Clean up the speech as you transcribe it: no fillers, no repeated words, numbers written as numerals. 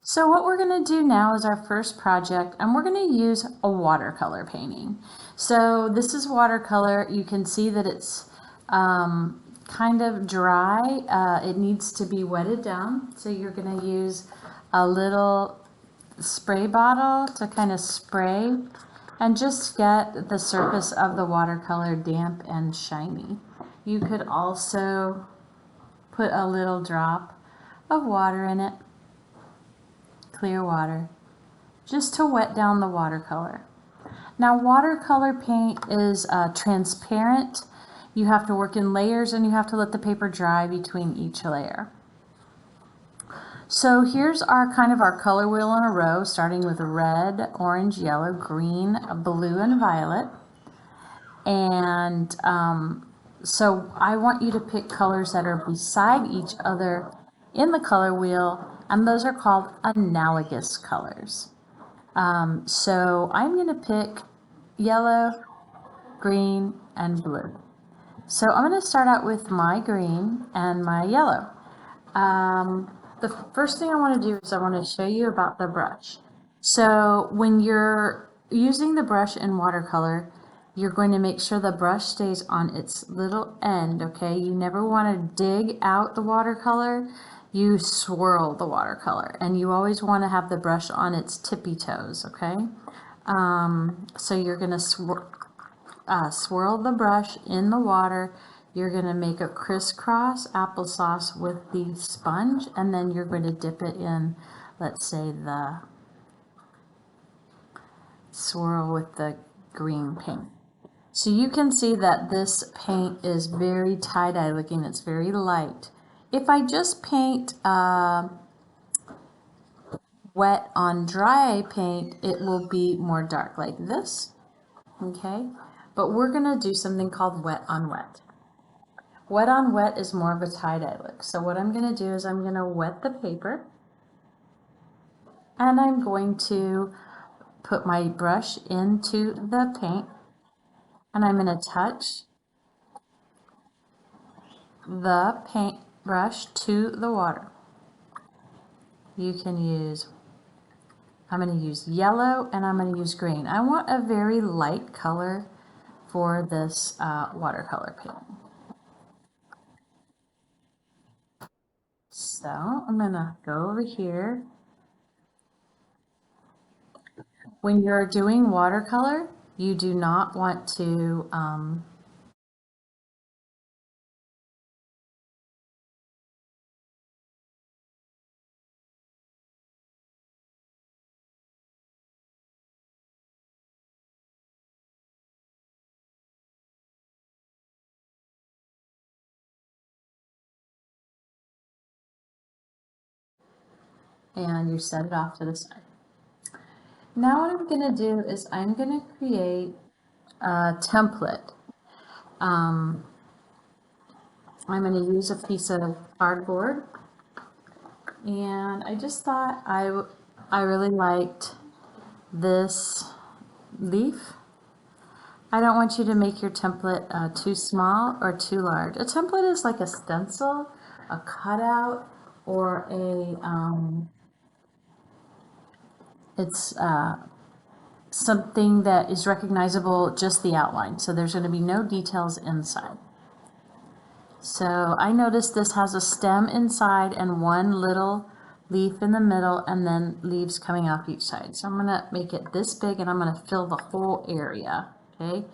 So what we're going to do now is our first project, and we're going to use a watercolor painting. So this is watercolor. You can see that it's kind of dry. It needs to be wetted down. So you're going to use a little spray bottle to kind of spray and just get the surface of the watercolor damp and shiny. You could also put a little drop of water in it, clear water, just to wet down the watercolor. Now watercolor paint is transparent. You have to work in layers and you have to let the paper dry between each layer. So here's our color wheel in a row, starting with red, orange, yellow, green, blue, and violet. And so I want you to pick colors that are beside each other in the color wheel, and those are called analogous colors. So I'm going to pick yellow, green, and blue. So I'm going to start out with my green and my yellow. The first thing I want to do is I want to show you about the brush. So when you're using the brush in watercolor, you're going to make sure the brush stays on its little end, okay? You never want to dig out the watercolor. You swirl the watercolor, and you always want to have the brush on its tippy toes, okay? So you're going to swirl the brush in the water. You're going to make a crisscross applesauce with the sponge, and then you're going to dip it in, let's say, the swirl with the green paint. So you can see that this paint is very tie-dye looking. It's very light. If I just paint wet on dry paint, it will be more dark like this, okay? But we're going to do something called wet on wet. Wet on wet is more of a tie-dye look. So what I'm going to do is I'm going to wet the paper, and I'm going to put my brush into the paint, and I'm going to touch the paint brush to the water. You can use, I'm going to use yellow and I'm going to use green. I want a very light color for this watercolor paint. So I'm going to go over here. When you're doing watercolor, you do not want to and you set it off to the side. Now what I'm going to do is I'm going to create a template. I'm going to use a piece of cardboard, and I just thought I really liked this leaf. I don't want you to make your template too small or too large. A template is like a stencil, a cutout, or it's something that is recognizable, just the outline. So there's going to be no details inside. So I noticed this has a stem inside and one little leaf in the middle, and then leaves coming off each side. So I'm going to make it this big, and I'm going to fill the whole area, okay?